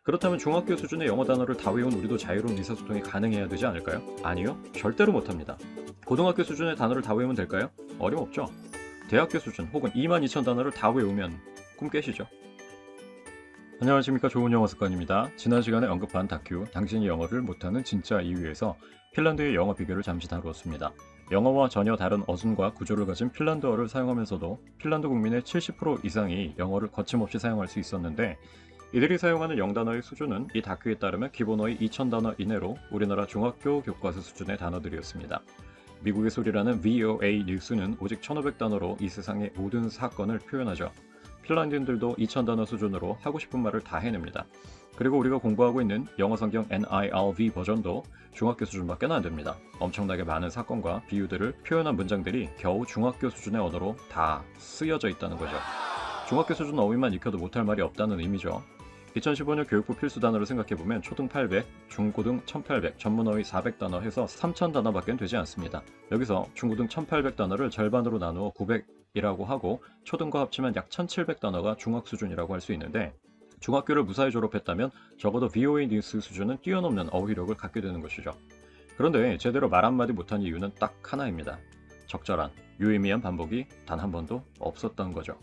그렇다면 중학교 수준의 영어 단어를 다 외운 우리도 자유로운 의사소통이 가능해야 되지 않을까요? 아니요, 절대로 못합니다. 고등학교 수준의 단어를 다 외우면 될까요? 어림없죠. 대학교 수준 혹은 22,000 단어를 다 외우면 꿈 깨시죠. 안녕하십니까, 좋은 영어 습관입니다. 지난 시간에 언급한 다큐 당신이 영어를 못하는 진짜 이유에서 핀란드의 영어 비교를 잠시 다루었습니다. 영어와 전혀 다른 어순과 구조를 가진 핀란드어를 사용하면서도 핀란드 국민의 70% 이상이 영어를 거침없이 사용할 수 있었는데, 이들이 사용하는 영단어의 수준은 이 다큐에 따르면 기본어의 2000단어 이내로 우리나라 중학교 교과서 수준의 단어들이었습니다. 미국의 소리라는 VOA 뉴스는 오직 1500단어로 이 세상의 모든 사건을 표현하죠. 핀란드인들도 2000단어 수준으로 하고 싶은 말을 다 해냅니다. 그리고 우리가 공부하고 있는 영어 성경 NIRV 버전도 중학교 수준밖에 안 됩니다. 엄청나게 많은 사건과 비유들을 표현한 문장들이 겨우 중학교 수준의 언어로 다 쓰여져 있다는 거죠. 중학교 수준 어휘만 익혀도 못할 말이 없다는 의미죠. 2015년 교육부 필수 단어를 생각해보면 초등 800, 중고등 1800, 전문어휘 400단어 해서 3000단어밖에 되지 않습니다. 여기서 중고등 1800단어를 절반으로 나누어 900이라고 하고 초등과 합치면 약 1700단어가 중학 수준이라고 할 수 있는데, 중학교를 무사히 졸업했다면 적어도 VOA 뉴스 수준은 뛰어넘는 어휘력을 갖게 되는 것이죠. 그런데 제대로 말 한마디 못한 이유는 딱 하나입니다. 적절한, 유의미한 반복이 단 한 번도 없었던 거죠.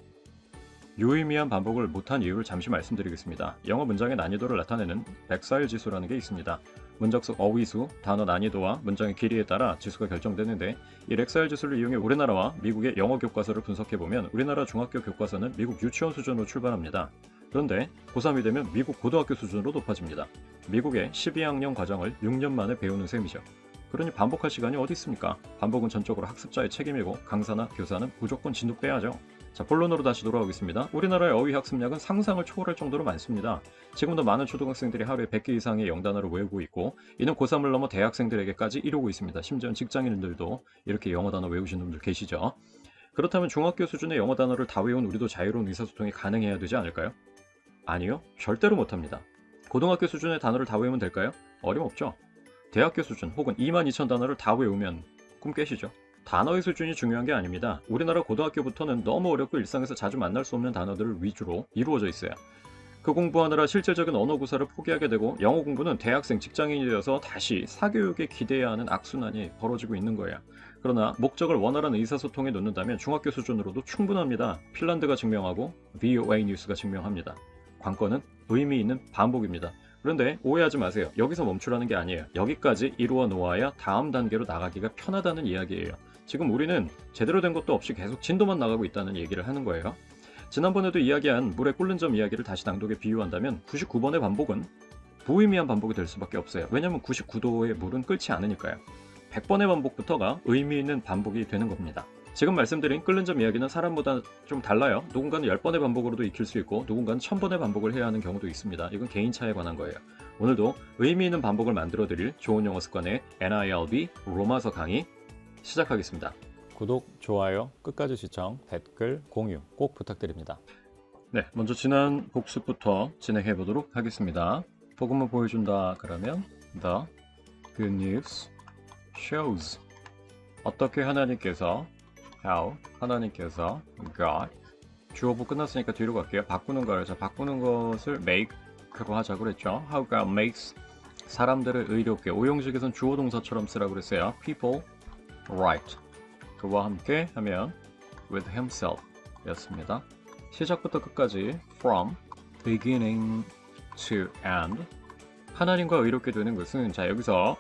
유의미한 반복을 못한 이유를 잠시 말씀드리겠습니다. 영어 문장의 난이도를 나타내는 렉사일 지수라는 게 있습니다. 문장 속 어휘수, 단어 난이도와 문장의 길이에 따라 지수가 결정되는데, 이 렉사일 지수를 이용해 우리나라와 미국의 영어 교과서를 분석해보면 우리나라 중학교 교과서는 미국 유치원 수준으로 출발합니다. 그런데 고3이 되면 미국 고등학교 수준으로 높아집니다. 미국의 12학년 과정을 6년 만에 배우는 셈이죠. 그러니 반복할 시간이 어디 있습니까? 반복은 전적으로 학습자의 책임이고 강사나 교사는 무조건 진도 빼야죠. 자, 본론으로 다시 돌아오겠습니다. 우리나라의 어휘 학습량은 상상을 초월할 정도로 많습니다. 지금도 많은 초등학생들이 하루에 100개 이상의 영단어를 외우고 있고, 이는 고3을 넘어 대학생들에게까지 이루고 있습니다. 심지어 직장인들도 이렇게 영어 단어 외우시는 분들 계시죠. 그렇다면 중학교 수준의 영어 단어를 다 외운 우리도 자유로운 의사소통이 가능해야 되지 않을까요? 아니요, 절대로 못합니다. 고등학교 수준의 단어를 다 외우면 될까요? 어림없죠. 대학교 수준 혹은 22,000 단어를 다 외우면 꿈 깨시죠. 단어의 수준이 중요한 게 아닙니다. 우리나라 고등학교부터는 너무 어렵고 일상에서 자주 만날 수 없는 단어들 위주로 이루어져 있어요. 그 공부하느라 실질적인 언어 구사를 포기하게 되고, 영어 공부는 대학생, 직장인이 되어서 다시 사교육에 기대야 하는 악순환이 벌어지고 있는 거예요. 그러나 목적을 원활한 의사소통에 놓는다면 중학교 수준으로도 충분합니다. 핀란드가 증명하고 VOA 뉴스가 증명합니다. 관건은 의미 있는 반복입니다. 그런데 오해하지 마세요. 여기서 멈추라는 게 아니에요. 여기까지 이루어 놓아야 다음 단계로 나가기가 편하다는 이야기예요. 지금 우리는 제대로 된 것도 없이 계속 진도만 나가고 있다는 얘기를 하는 거예요. 지난번에도 이야기한 물에 끓는 점 이야기를 다시 낭독에 비유한다면 99번의 반복은 무의미한 반복이 될 수밖에 없어요. 왜냐하면 99도의 물은 끓지 않으니까요. 100번의 반복부터가 의미 있는 반복이 되는 겁니다. 지금 말씀드린 끓는 점 이야기는 사람마다 좀 달라요. 누군가는 10번의 반복으로도 익힐 수 있고, 누군가는 1000번의 반복을 해야 하는 경우도 있습니다. 이건 개인차에 관한 거예요. 오늘도 의미 있는 반복을 만들어 드릴 좋은 영어 습관의 NIRV 로마서 강의 시작하겠습니다. 구독, 좋아요, 끝까지 시청, 댓글, 공유 꼭 부탁드립니다. 네, 먼저 지난 복습부터 진행해 보도록 하겠습니다. 복음을 보여준다 그러면 The Good News shows. 어떻게 하나님께서, how 하나님께서, God, 주어부 끝났으니까 뒤로 갈게요. 바꾸는 거예요. 자, 바꾸는 것을 make로 하자고 그랬죠. How God makes 사람들을 의롭게, 오형식에선 주어 동사처럼 쓰라고 그랬어요. People right. 그와 함께 하면 with himself 였습니다. 시작부터 끝까지 from beginning to end. 하나님과 의롭게 되는 것은, 자, 여기서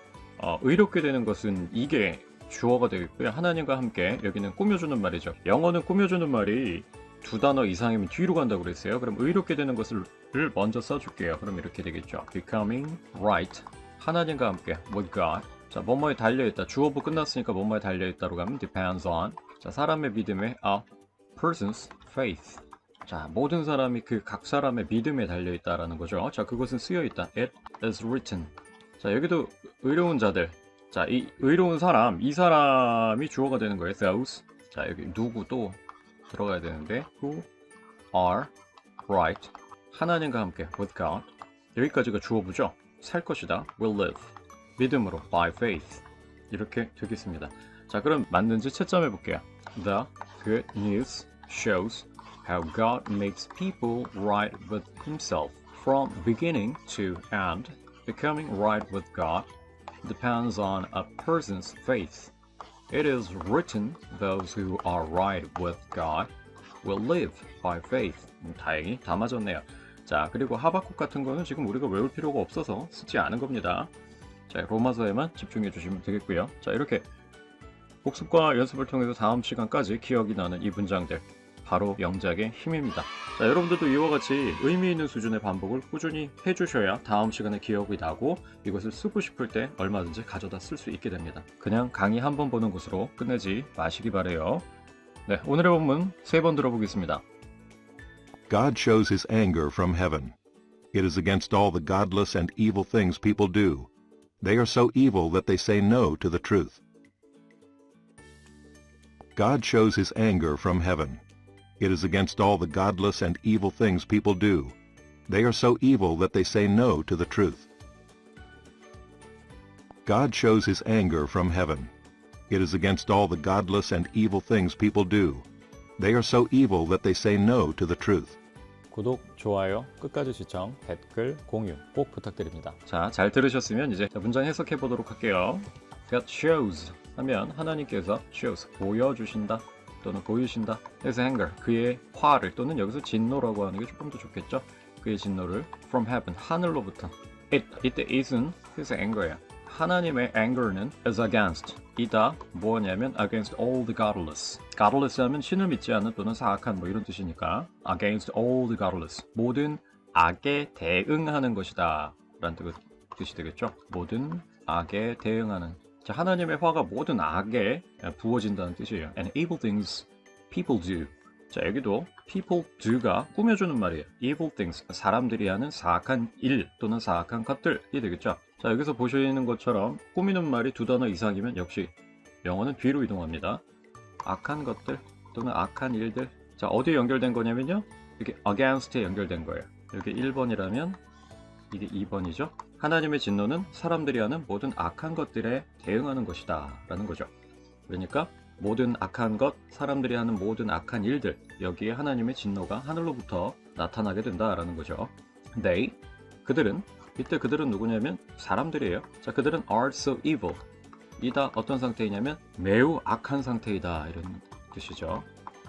의롭게 되는 것은 이게 주어가 되겠고요. 하나님과 함께, 여기는 꾸며주는 말이죠. 영어는 꾸며주는 말이 두 단어 이상이면 뒤로 간다고 그랬어요. 그럼 의롭게 되는 것을 먼저 써줄게요. 그럼 이렇게 되겠죠. becoming right. 하나님과 함께 with God. 자, 뭐뭐에 달려있다. 주어부 끝났으니까 뭐뭐에 달려있다로 가면 depends on. 자, 사람의 믿음에 a person's faith. 자, 모든 사람이 각 사람의 믿음에 달려있다라는 거죠. 자, 그것은 쓰여있다. It is written. 자, 여기도 의로운 자들. 자, 이 의로운 사람, 이 사람이 주어가 되는 거예요. those. 자, 여기 누구 또 들어가야 되는데 who are right. 하나님과 함께 with God. 여기까지가 주어부죠. 살 것이다. will live. 믿음으로 by faith. 이렇게 되겠습니다. 자, 그럼 맞는지 채점해 볼게요. The good news shows how God makes people right with himself From beginning to end, becoming right with God depends on a person's faith. It is written, those who are right with God will live by faith. 다행히 다 맞았네요. 자, 그리고 하박국 같은 거는 지금 우리가 외울 필요가 없어서 쓰지 않은 겁니다. 자, 로마서에만 집중해 주시면 되겠고요. 자, 이렇게 복습과 연습을 통해서 다음 시간까지 기억이 나는 이 문장들, 바로 영작의 힘입니다. 자, 여러분들도 이와 같이 의미 있는 수준의 반복을 꾸준히 해주셔야 다음 시간에 기억이 나고 이것을 쓰고 싶을 때 얼마든지 가져다 쓸 수 있게 됩니다. 그냥 강의 한 번 보는 것으로 끝내지 마시기 바래요. 네, 오늘의 본문 3번 들어보겠습니다. God shows his anger from heaven. It is against all the godless and evil things people do. They are so evil that they say no to the truth. God shows his anger from heaven. It is against all the godless and evil things people do. They are so evil that they say no to the truth. God shows his anger from heaven. It is against all the godless and evil things people do. They are so evil that they say no to the truth. 구독, 좋아요, 끝까지 시청, 댓글, 공유 꼭 부탁드립니다. 자, 잘 들으셨으면 이제 문장 해석해 보도록 할게요. God shows 하면 하나님께서 shows 보여주신다 또는 보이신다. His anger 그의 화를 또는 여기서 진노라고 하는 게 조금 더 좋겠죠. 그의 진노를 from heaven 하늘로부터. 이때 is은 his anger야. 하나님의 anger는 is against 이다 뭐냐면 against all the godless. godless 하면 신을 믿지 않는 또는 사악한 뭐 이런 뜻이니까 against all the godless 모든 악에 대응하는 것이다 라는 뜻이 되겠죠. 모든 악에 대응하는. 자, 하나님의 화가 모든 악에 부어진다는 뜻이에요. And evil things people do. 자, 여기도 people do가 꾸며주는 말이에요. evil things 사람들이 하는 사악한 일 또는 사악한 것들이 되겠죠. 자, 여기서 보시는 것처럼 꾸미는 말이 2단어 이상이면 역시 영어는 뒤로 이동합니다. 악한 것들 또는 악한 일들. 자, 어디에 연결된 거냐면요. 이게 against에 연결된 거예요. 이게 1번이라면 이게 2번이죠. 하나님의 진노는 사람들이 하는 모든 악한 것들에 대응하는 것이다 라는 거죠. 그러니까 모든 악한 것, 사람들이 하는 모든 악한 일들, 여기에 하나님의 진노가 하늘로부터 나타나게 된다라는 거죠. They, 그들은, 이때 그들은 누구냐면 사람들이에요. 자, 그들은 are so evil. 이다 어떤 상태이냐면 매우 악한 상태이다 이런 뜻이죠.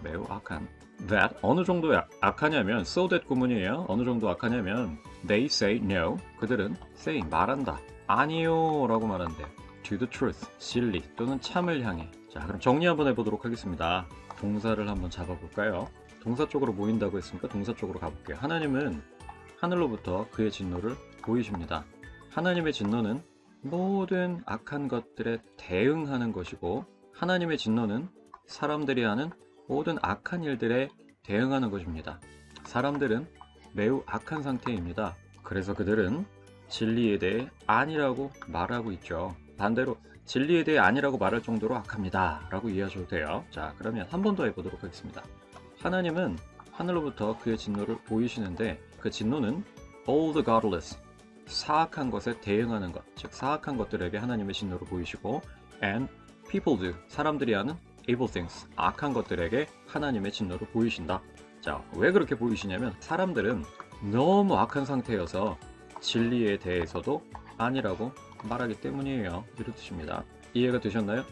매우 악한. That 어느 정도 악하냐면 so that 구문이에요. 어느 정도 악하냐면 they say no. 그들은 say 말한다. 아니요 라고 말한대. To the truth, 진리 또는 참을 향해. 자, 그럼 정리 한번 해보도록 하겠습니다. 동사를 한번 잡아볼까요? 동사 쪽으로 모인다고 했으니까 동사 쪽으로 가볼게요. 하나님은 하늘로부터 그의 진노를 보이십니다. 하나님의 진노는 모든 악한 것들에 대응하는 것이고 하나님의 진노는 사람들이 하는 모든 악한 일들에 대응하는 것입니다. 사람들은 매우 악한 상태입니다. 그래서 그들은 진리에 대해 아니라고 말하고 있죠. 반대로 진리에 대해 아니라고 말할 정도로 악합니다 라고 이해하셔도 돼요. 자, 그러면 한 번 더 해보도록 하겠습니다. 하나님은 하늘로부터 그의 진노를 보이시는데 그 진노는 all the godless 사악한 것에 대응하는 것, 즉 사악한 것들에게 하나님의 진노를 보이시고 and people do 사람들이 하는 evil things 악한 것들에게 하나님의 진노를 보이신다. 자, 왜 그렇게 보이시냐면 사람들은 너무 악한 상태여서 진리에 대해서도 아니라고 말하기 때문이에요. 이런 뜻입니다. 이해가 되셨나요?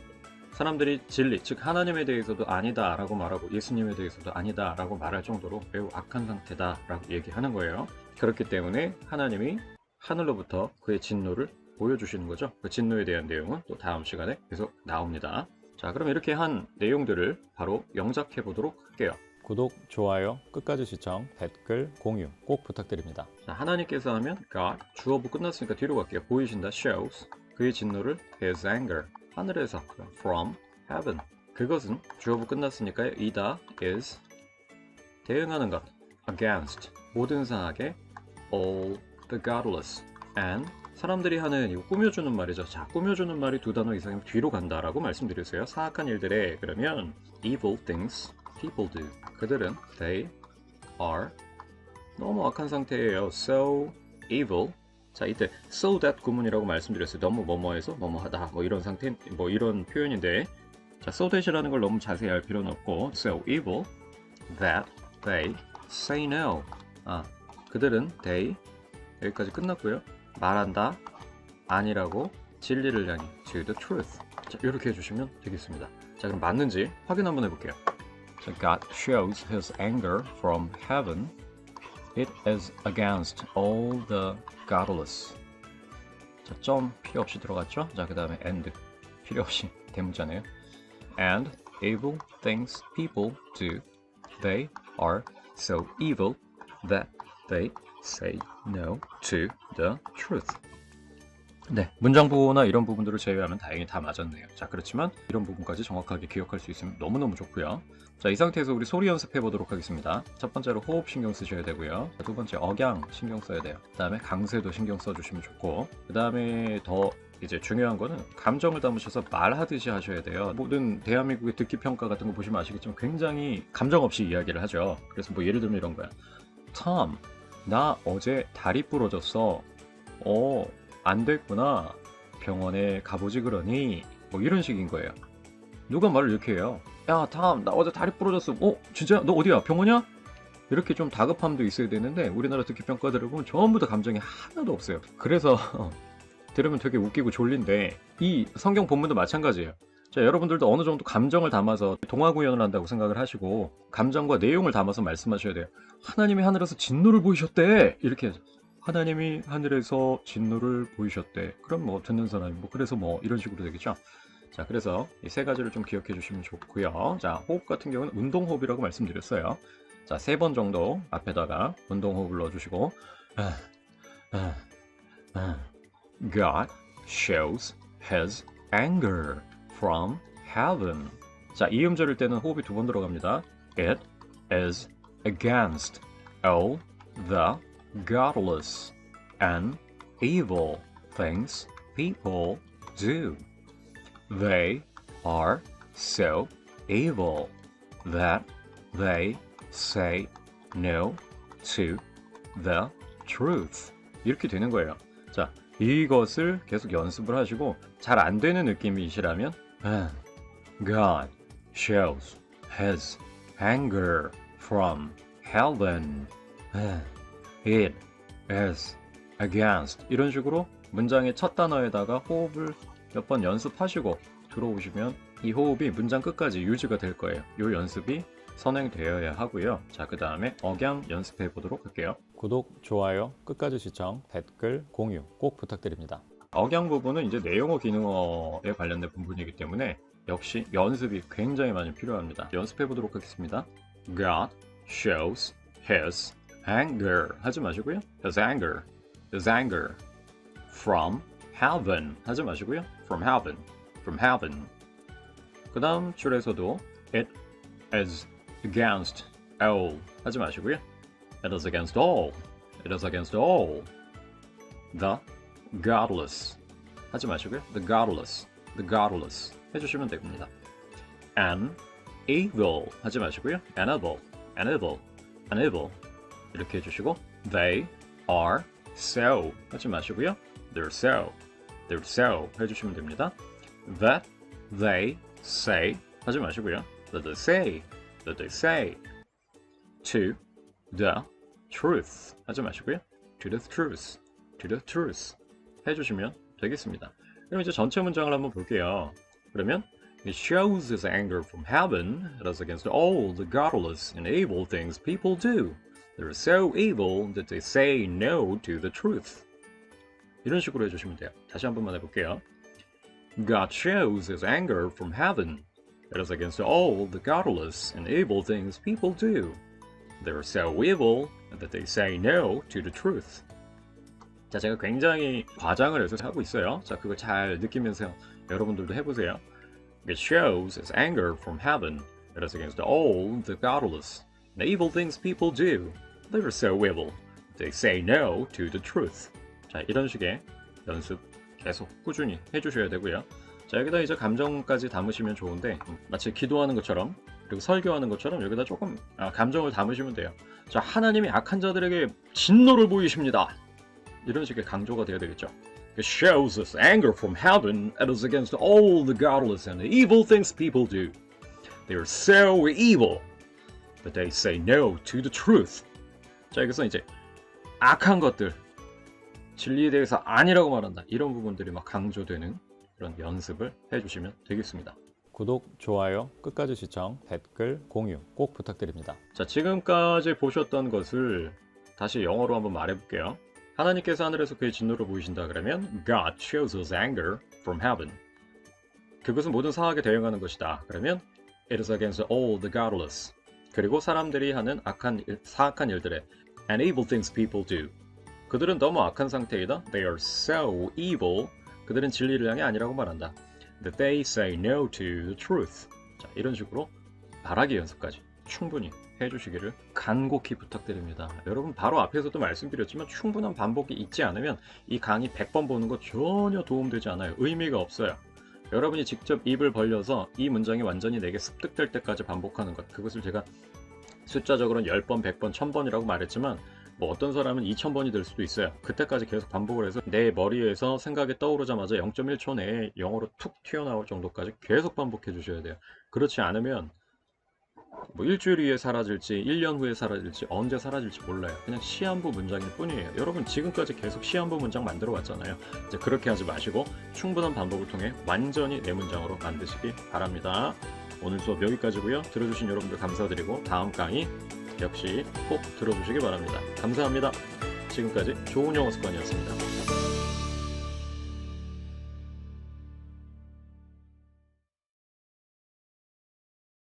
사람들이 진리, 즉 하나님에 대해서도 아니다 라고 말하고 예수님에 대해서도 아니다 라고 말할 정도로 매우 악한 상태다 라고 얘기하는 거예요. 그렇기 때문에 하나님이 하늘로부터 그의 진노를 보여주시는 거죠. 그 진노에 대한 내용은 또 다음 시간에 계속 나옵니다. 자, 그럼 이렇게 한 내용들을 바로 영작해 보도록 할게요. 구독, 좋아요, 끝까지 시청, 댓글, 공유 꼭 부탁드립니다. 자, 하나님께서 하면 God, 주어부 끝났으니까 뒤로 갈게요. 보이신다, shows, 그의 진노를 his anger, 하늘에서 from heaven, 그것은 주어부 끝났으니까요. 이다, is, 대응하는 것, against, 모든 사악에 all the godless, and 사람들이 하는 이거 꾸며주는 말이죠. 자, 꾸며주는 말이 2단어 이상이면 뒤로 간다라고 말씀드렸어요. 사악한 일들에 그러면 evil things people do. 그들은 they are 너무 악한 상태예요. so evil. 자, 이때 so that 구문이라고 말씀드렸어요. 너무 뭐뭐해서 뭐뭐하다 뭐 이런 상태 뭐 이런 표현인데 자, so that이라는 걸 너무 자세히 알 필요는 없고 so evil that they say no. 그들은 they 여기까지 끝났고요. 말한다, 아니라고, 진리를 향해 to the truth. 자, 이렇게 해주시면 되겠습니다. 자, 그럼 맞는지 확인 한번 해볼게요. 자, God shows his anger from heaven. It is against all the godless. 자, 점 필요 없이 들어갔죠? 자, 그 다음에 and 필요 없이 대문자네요. And evil things people do. They are so evil that they say no to the truth. 네, 문장 부호나 이런 부분들을 제외하면 다행히 다 맞았네요. 자, 그렇지만 이런 부분까지 정확하게 기억할 수 있으면 너무너무 좋고요. 자, 이 상태에서 우리 소리 연습해 보도록 하겠습니다. 첫 번째로 호흡 신경 쓰셔야 되고요. 자, 두 번째 억양 신경 써야 돼요. 그 다음에 강세도 신경 써주시면 좋고, 그 다음에 더 이제 중요한 거는 감정을 담으셔서 말하듯이 하셔야 돼요. 모든 대한민국의 듣기 평가 같은 거 보시면 아시겠지만 굉장히 감정 없이 이야기를 하죠. 그래서 뭐 예를 들면 이런 거야. Tom, 나 어제 다리 부러졌어. 안 됐구나. 병원에 가보지 그러니. 뭐 이런 식인 거예요. 누가 말을 이렇게 해요. 야, 탐, 나 어제 다리 부러졌어. 진짜? 너 어디야? 병원이야? 이렇게 좀 다급함도 있어야 되는데 우리나라 듣기 평가들을 보면 전부 다 감정이 하나도 없어요. 그래서 들으면 되게 웃기고 졸린데 이 성경 본문도 마찬가지예요. 자, 여러분들도 어느 정도 감정을 담아서 동화 구현을 한다고 생각을 하시고 감정과 내용을 담아서 말씀하셔야 돼요. 하나님이 하늘에서 진노를 보이셨대. 이렇게 해서 하나님이 하늘에서 진노를 보이셨대. 그럼 뭐 듣는 사람이 뭐 그래서 뭐 이런 식으로 되겠죠. 자, 그래서 이 세 가지를 좀 기억해 주시면 좋고요. 자, 호흡 같은 경우는 운동호흡이라고 말씀드렸어요. 자, 3번 정도 앞에다가 운동호흡을 넣어주시고 God shows his anger from heaven. 자, 이 음절일 때는 호흡이 2번 들어갑니다. It is against all the godless and evil things people do. They are so evil that they say no to the truth. 이렇게 되는 거예요. 자, 이것을 계속 연습을 하시고 잘 안 되는 느낌이시라면 God shows his anger from heaven. It is against. 이런 식으로 문장의 첫 단어에다가 호흡을 몇 번 연습하시고 들어오시면 이 호흡이 문장 끝까지 유지가 될 거예요. 이 연습이 선행되어야 하고요. 자, 그 다음에 억양 연습해 보도록 할게요. 구독, 좋아요, 끝까지 시청, 댓글, 공유 꼭 부탁드립니다. 억양 부분은 이제 내용어, 기능어에 관련된 부분이기 때문에 역시 연습이 굉장히 많이 필요합니다. 연습해 보도록 하겠습니다. God shows his anger 하지 마시고요. His anger, his anger from heaven 하지 마시고요. From heaven, from heaven. 그 다음 줄에서도 it is against all 하지 마시고요. It is against all, it is against all the godless 하지 마시고요. The godless, the godless 해주시면 됩니다. And evil 하지 마시고요. And evil, and evil, and evil 이렇게 해주시고 They are so 하지 마시고요. They're so, they're so 해주시면 됩니다. That they say 하지 마시고요. That they say, that they say to the truth 하지 마시고요. To the truth, to the truth 해주시면 되겠습니다. 그럼 이제 전체 문장을 한번 볼게요. 그러면 It shows his anger from heaven. It is against all the godless and evil things people do. They're so evil that they say no to the truth. 이런 식으로 해주시면 돼요. 다시 한 번만 해볼게요. God shows his anger from heaven. It is against all the godless and evil things people do. They're so evil that they say no to the truth. 자, 제가 굉장히 과장을 해서 하고 있어요. 자, 그거 잘 느끼면서 여러분들도 해보세요. It shows his anger from heaven. It is against all the godless and evil things people do. They're so evil. They say no to the truth. 자, 이런 식의 연습 계속 꾸준히 해주셔야 되고요. 자, 여기다 이제 감정까지 담으시면 좋은데 마치 기도하는 것처럼 그리고 설교하는 것처럼 여기다 조금 감정을 담으시면 돼요. 자, 하나님이 악한 자들에게 진노를 보이십니다. 이런 식의 강조가 되어야 되겠죠. It shows us anger from heaven. It is against all the godless and the evil things people do. They are so evil that they say no to the truth. 자, 여기서 이제 악한 것들, 진리에 대해서 아니라고 말한다. 이런 부분들이 막 강조되는 그런 연습을 해주시면 되겠습니다. 구독, 좋아요, 끝까지 시청, 댓글, 공유 꼭 부탁드립니다. 자, 지금까지 보셨던 것을 다시 영어로 한번 말해볼게요. 하나님께서 하늘에서 그의 진노를 보이신다 그러면 God shows his anger from heaven. 그것은 모든 사악에 대응하는 것이다. 그러면 It is against all the godless. 그리고 사람들이 하는 사악한 일들에 And evil things people do. 그들은 너무 악한 상태이다. They are so evil. 그들은 진리를 향해 아니라고 말한다. That they say no to the truth. 자, 이런 식으로 말하기 연습까지 충분히 해주시기를 간곡히 부탁드립니다. 여러분 바로 앞에서도 말씀드렸지만 충분한 반복이 있지 않으면 이 강의 100번 보는 거 전혀 도움되지 않아요. 의미가 없어요. 여러분이 직접 입을 벌려서 이 문장이 완전히 내게 습득될 때까지 반복하는 것. 그것을 제가 숫자적으로는 10번, 100번, 1000번이라고 말했지만 뭐 어떤 사람은 2000번이 될 수도 있어요. 그때까지 계속 반복을 해서 내 머리에서 생각이 떠오르자마자 0.1초 내에 영어로 툭 튀어나올 정도까지 계속 반복해 주셔야 돼요. 그렇지 않으면 뭐 일주일 후에 사라질지 1년 후에 사라질지 언제 사라질지 몰라요. 그냥 시한부 문장일 뿐이에요. 여러분 지금까지 계속 시한부 문장 만들어 왔잖아요. 이제 그렇게 하지 마시고 충분한 반복을 통해 완전히 내 문장으로 만드시기 바랍니다. 오늘 수업 여기까지고요. 들어주신 여러분들 감사드리고 다음 강의 역시 꼭 들어주시기 바랍니다. 감사합니다. 지금까지 좋은 영어 습관이었습니다.